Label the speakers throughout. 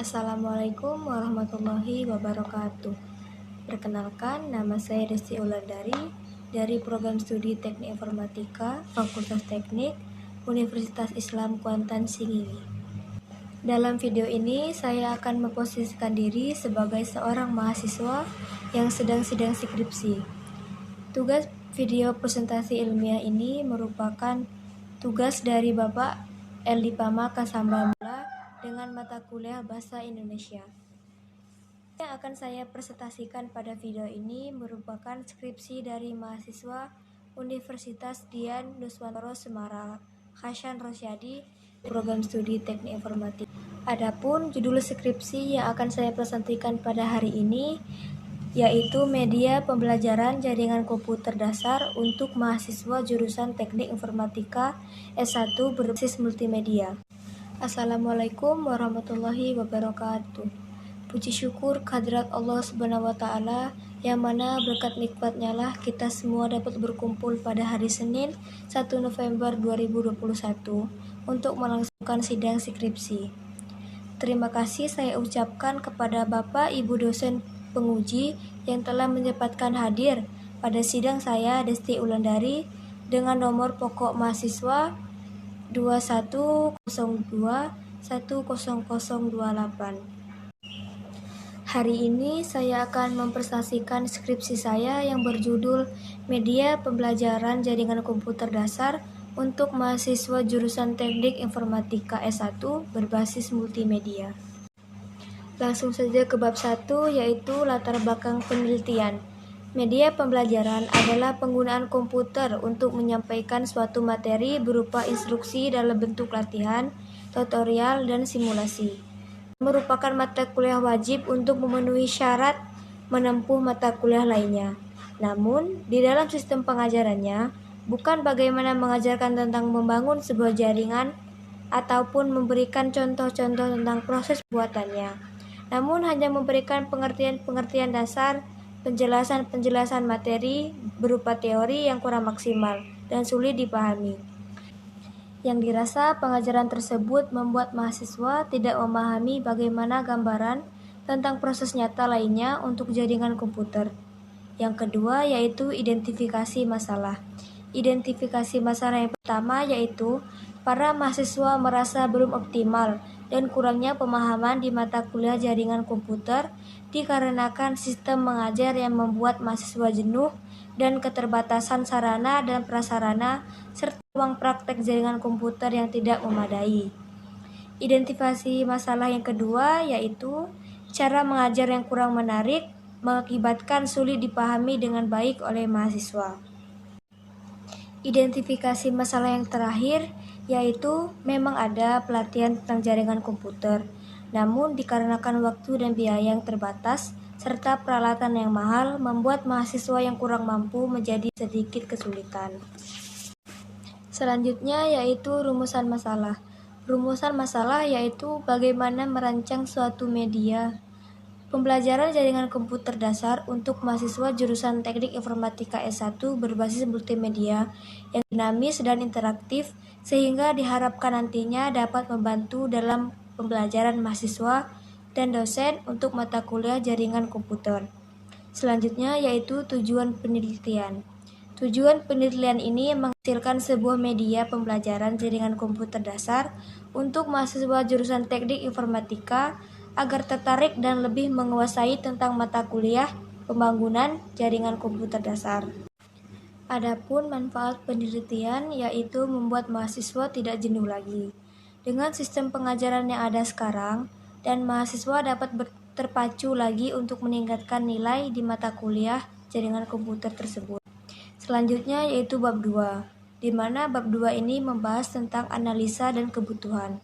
Speaker 1: Assalamualaikum warahmatullahi wabarakatuh. Perkenalkan, nama saya Desti Wulandari dari Program Studi Teknik Informatika Fakultas Teknik Universitas Islam Kuantan Singingi. Dalam video ini, saya akan memposisikan diri sebagai seorang mahasiswa yang sedang sidang skripsi. Tugas video presentasi ilmiah ini merupakan tugas dari Bapak Eldipama Kasambamula dengan mata kuliah Bahasa Indonesia. Yang akan saya presentasikan pada video ini merupakan skripsi dari mahasiswa Universitas Dian Nuswantoro Semarang, Hasan Rosyadi, Program Studi Teknik Informatika. Adapun judul skripsi yang akan saya presentasikan pada hari ini yaitu Media Pembelajaran Jaringan Komputer Dasar untuk mahasiswa jurusan Teknik Informatika S1 berbasis multimedia. Assalamualaikum warahmatullahi wabarakatuh. Puji syukur kehadirat Allah Subhanahu wa Ta'ala, yang mana berkat nikmatnya lah kita semua dapat berkumpul pada hari Senin 1 November 2021 untuk melangsungkan sidang skripsi. Terima kasih saya ucapkan kepada Bapak Ibu dosen penguji yang telah menyempatkan hadir pada sidang saya Desti Wulandari dengan nomor pokok mahasiswa 2102100028. Hari ini saya akan mempresentasikan skripsi saya yang berjudul Media Pembelajaran Jaringan Komputer Dasar untuk mahasiswa jurusan Teknik Informatika S1 berbasis multimedia. Langsung saja ke bab 1, yaitu latar belakang penelitian. Media pembelajaran adalah penggunaan komputer untuk menyampaikan suatu materi berupa instruksi dalam bentuk latihan, tutorial, dan simulasi. Merupakan mata kuliah wajib untuk memenuhi syarat menempuh mata kuliah lainnya. Namun, di dalam sistem pengajarannya, bukan bagaimana mengajarkan tentang membangun sebuah jaringan ataupun memberikan contoh-contoh tentang proses pembuatannya, namun hanya memberikan pengertian-pengertian dasar, penjelasan-penjelasan materi berupa teori yang kurang maksimal dan sulit dipahami. Yang dirasa pengajaran tersebut membuat mahasiswa tidak memahami bagaimana gambaran tentang proses nyata lainnya untuk jaringan komputer. Yang kedua yaitu identifikasi masalah. Identifikasi masalah yang pertama yaitu para mahasiswa merasa belum optimal dan kurangnya pemahaman di mata kuliah jaringan komputer dikarenakan sistem mengajar yang membuat mahasiswa jenuh dan keterbatasan sarana dan prasarana serta ruang praktek jaringan komputer yang tidak memadai. Identifikasi masalah yang kedua yaitu cara mengajar yang kurang menarik mengakibatkan sulit dipahami dengan baik oleh mahasiswa. Identifikasi masalah yang terakhir yaitu memang ada pelatihan tentang jaringan komputer, namun dikarenakan waktu dan biaya yang terbatas serta peralatan yang mahal membuat mahasiswa yang kurang mampu menjadi sedikit kesulitan. Selanjutnya yaitu rumusan masalah. Rumusan masalah yaitu bagaimana merancang suatu media pembelajaran jaringan komputer dasar untuk mahasiswa jurusan Teknik Informatika S1 berbasis multimedia yang dinamis dan interaktif sehingga diharapkan nantinya dapat membantu dalam pembelajaran mahasiswa dan dosen untuk mata kuliah jaringan komputer. Selanjutnya yaitu tujuan penelitian. Tujuan penelitian ini menghasilkan sebuah media pembelajaran jaringan komputer dasar untuk mahasiswa jurusan Teknik Informatika agar tertarik dan lebih menguasai tentang mata kuliah pembangunan jaringan komputer dasar. Adapun manfaat penelitian yaitu membuat mahasiswa tidak jenuh lagi dengan sistem pengajaran yang ada sekarang dan mahasiswa dapat terpacu lagi untuk meningkatkan nilai di mata kuliah jaringan komputer tersebut. Selanjutnya yaitu bab 2, di mana bab 2 ini membahas tentang analisa dan kebutuhan.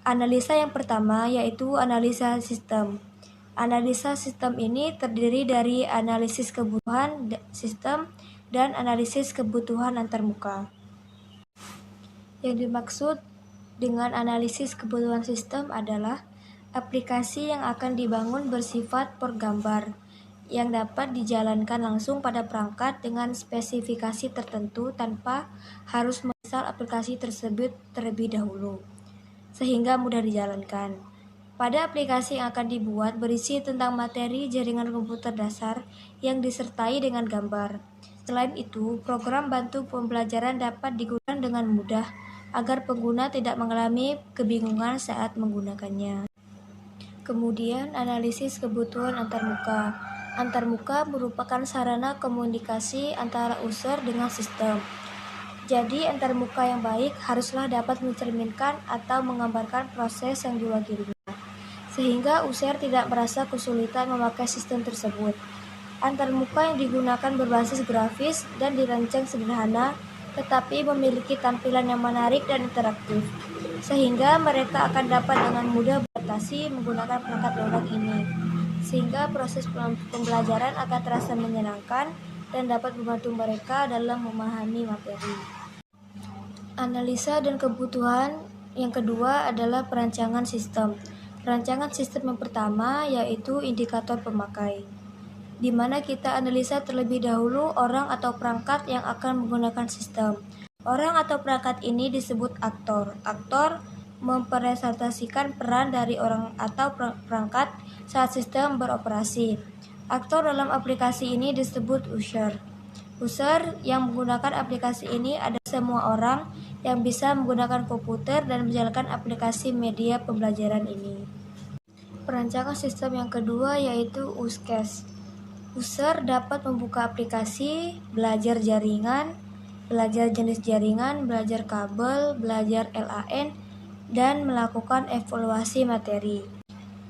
Speaker 1: Analisa yang pertama yaitu analisa sistem. Analisa sistem ini terdiri dari analisis kebutuhan sistem dan analisis kebutuhan antarmuka. Yang dimaksud dengan analisis kebutuhan sistem adalah aplikasi yang akan dibangun bersifat pergambar yang dapat dijalankan langsung pada perangkat dengan spesifikasi tertentu tanpa harus menginstal aplikasi tersebut terlebih dahulu, sehingga mudah dijalankan. Pada aplikasi yang akan dibuat berisi tentang materi jaringan komputer dasar yang disertai dengan gambar. Selain itu, program bantu pembelajaran dapat digunakan dengan mudah agar pengguna tidak mengalami kebingungan saat menggunakannya. Kemudian, analisis kebutuhan antarmuka. Antarmuka merupakan sarana komunikasi antara user dengan sistem. Jadi, antarmuka yang baik haruslah dapat mencerminkan atau menggambarkan proses yang diwakilinya, sehingga user tidak merasa kesulitan memakai sistem tersebut. Antarmuka yang digunakan berbasis grafis dan dirancang sederhana, tetapi memiliki tampilan yang menarik dan interaktif, sehingga mereka akan dapat dengan mudah beradaptasi menggunakan perangkat lunak ini, sehingga proses pembelajaran akan terasa menyenangkan dan dapat membantu mereka dalam memahami materi. Analisa dan kebutuhan yang kedua adalah perancangan sistem. Perancangan sistem yang pertama yaitu indikator pemakai, di mana kita analisa terlebih dahulu orang atau perangkat yang akan menggunakan sistem. Orang atau perangkat ini disebut aktor. Aktor merepresentasikan peran dari orang atau perangkat saat sistem beroperasi. Aktor dalam aplikasi ini disebut user. User yang menggunakan aplikasi ini adalah semua orang yang bisa menggunakan komputer dan menjalankan aplikasi media pembelajaran ini. Perancangan sistem yang kedua yaitu use case. User dapat membuka aplikasi, belajar jaringan, belajar jenis jaringan, belajar kabel, belajar LAN, dan melakukan evaluasi materi.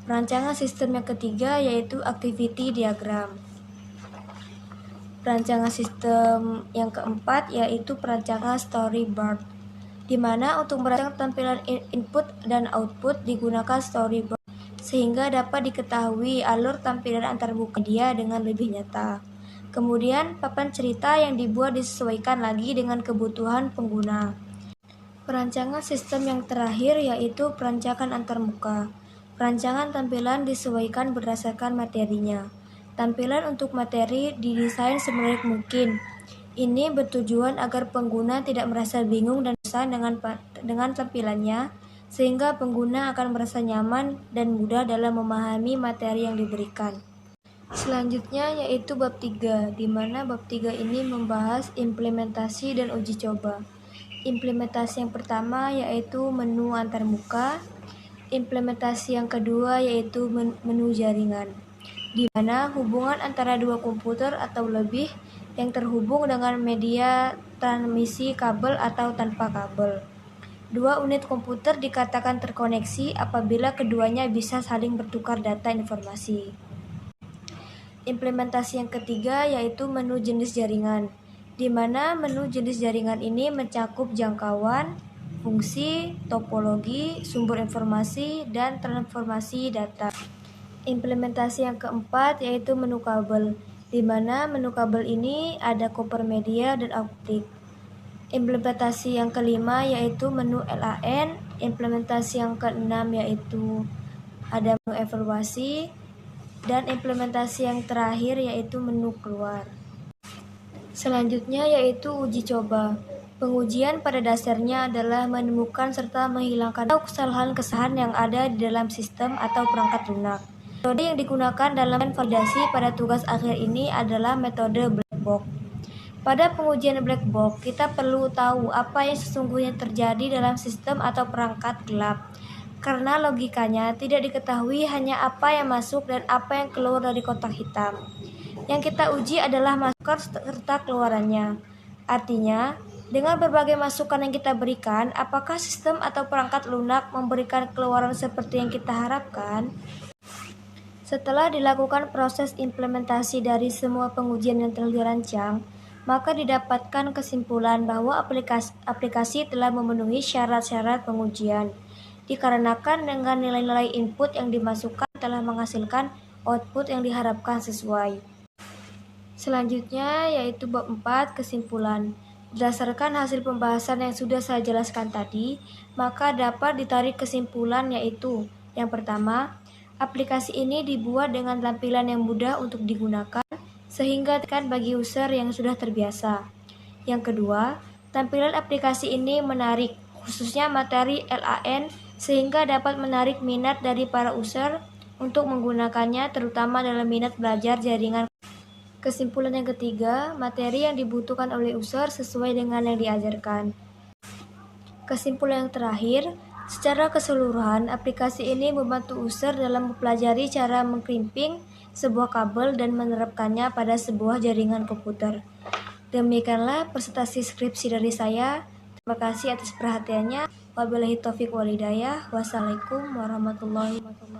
Speaker 1: Perancangan sistem yang ketiga yaitu activity diagram. Perancangan sistem yang keempat yaitu perancangan storyboard, di mana untuk merancang tampilan input dan output digunakan storyboard, sehingga dapat diketahui alur tampilan antarmuka dia dengan lebih nyata. Kemudian, papan cerita yang dibuat disesuaikan lagi dengan kebutuhan pengguna. Perancangan sistem yang terakhir yaitu perancangan antarmuka. Perancangan tampilan disesuaikan berdasarkan materinya. Tampilan untuk materi didesain semenarik mungkin. Ini bertujuan agar pengguna tidak merasa bingung dan bosan dengan tampilannya, sehingga pengguna akan merasa nyaman dan mudah dalam memahami materi yang diberikan. Selanjutnya yaitu bab 3, di mana bab 3 ini membahas implementasi dan uji coba. Implementasi yang pertama yaitu menu antarmuka. Implementasi yang kedua yaitu menu jaringan, di mana hubungan antara dua komputer atau lebih yang terhubung dengan media transmisi kabel atau tanpa kabel. Dua unit komputer dikatakan terkoneksi apabila keduanya bisa saling bertukar data informasi. Implementasi yang ketiga yaitu menu jenis jaringan, di mana menu jenis jaringan ini mencakup jangkauan, fungsi, topologi, sumber informasi, dan transformasi data. Implementasi yang keempat yaitu menu kabel, di mana menu kabel ini ada koper media dan optik. Implementasi yang kelima yaitu menu LAN. Implementasi yang keenam yaitu ada menu evaluasi, dan implementasi yang terakhir yaitu menu keluar. Selanjutnya yaitu uji coba. Pengujian pada dasarnya adalah menemukan serta menghilangkan kesalahan-kesalahan yang ada di dalam sistem atau perangkat lunak. Metode yang digunakan dalam validasi pada tugas akhir ini adalah metode black box. Pada pengujian black box, kita perlu tahu apa yang sesungguhnya terjadi dalam sistem atau perangkat gelap. Karena logikanya tidak diketahui hanya apa yang masuk dan apa yang keluar dari kotak hitam. Yang kita uji adalah masukan serta keluarannya. Artinya, dengan berbagai masukan yang kita berikan, apakah sistem atau perangkat lunak memberikan keluaran seperti yang kita harapkan? Setelah dilakukan proses implementasi dari semua pengujian yang telah dirancang, maka didapatkan kesimpulan bahwa aplikasi telah memenuhi syarat-syarat pengujian, dikarenakan dengan nilai-nilai input yang dimasukkan telah menghasilkan output yang diharapkan sesuai. Selanjutnya yaitu bab 4, kesimpulan. Berdasarkan hasil pembahasan yang sudah saya jelaskan tadi, maka dapat ditarik kesimpulan yaitu yang pertama, aplikasi ini dibuat dengan tampilan yang mudah untuk digunakan sehingga bagi user yang sudah terbiasa. Yang kedua, tampilan aplikasi ini menarik, khususnya materi LAN sehingga dapat menarik minat dari para user untuk menggunakannya, terutama dalam minat belajar jaringan. Kesimpulan yang ketiga, materi yang dibutuhkan oleh user sesuai dengan yang diajarkan. Kesimpulan yang terakhir, secara keseluruhan, aplikasi ini membantu user dalam mempelajari cara mengkrimping sebuah kabel dan menerapkannya pada sebuah jaringan komputer. Demikianlah presentasi skripsi dari saya. Terima kasih atas perhatiannya. Wabillahi taufiq wal hidayah. Wassalamualaikum warahmatullahi wabarakatuh.